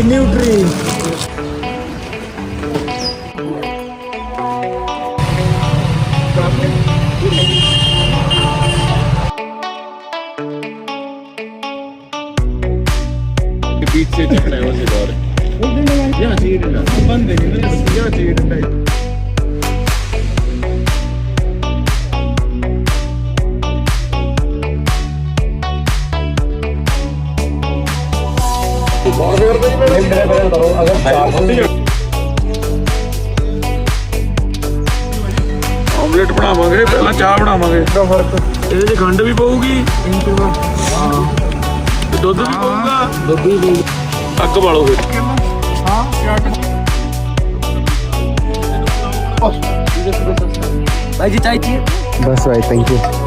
ਨਿਊਟਰੀ पीछे चढ़ना है उसे बाहर यहाँ चाहिए डंडा बंद है यहाँ चाहिए डंडा ਆਮਲੇਟ ਬਣਾਵਾਂਗੇ ਪਹਿਲਾਂ ਚਾਹ ਬਣਾਵਾਂਗੇ ਇਹਦੇ 'ਚ ਖੰਡ ਵੀ ਪਊਗੀ ਤੇ ਦੁੱਧ ਵੀ ਪਊਗਾ ਅੱਗ ਬਾਲੋ ਫਿਰ भाई जी चाय चाहिए बस भाई थैंक यू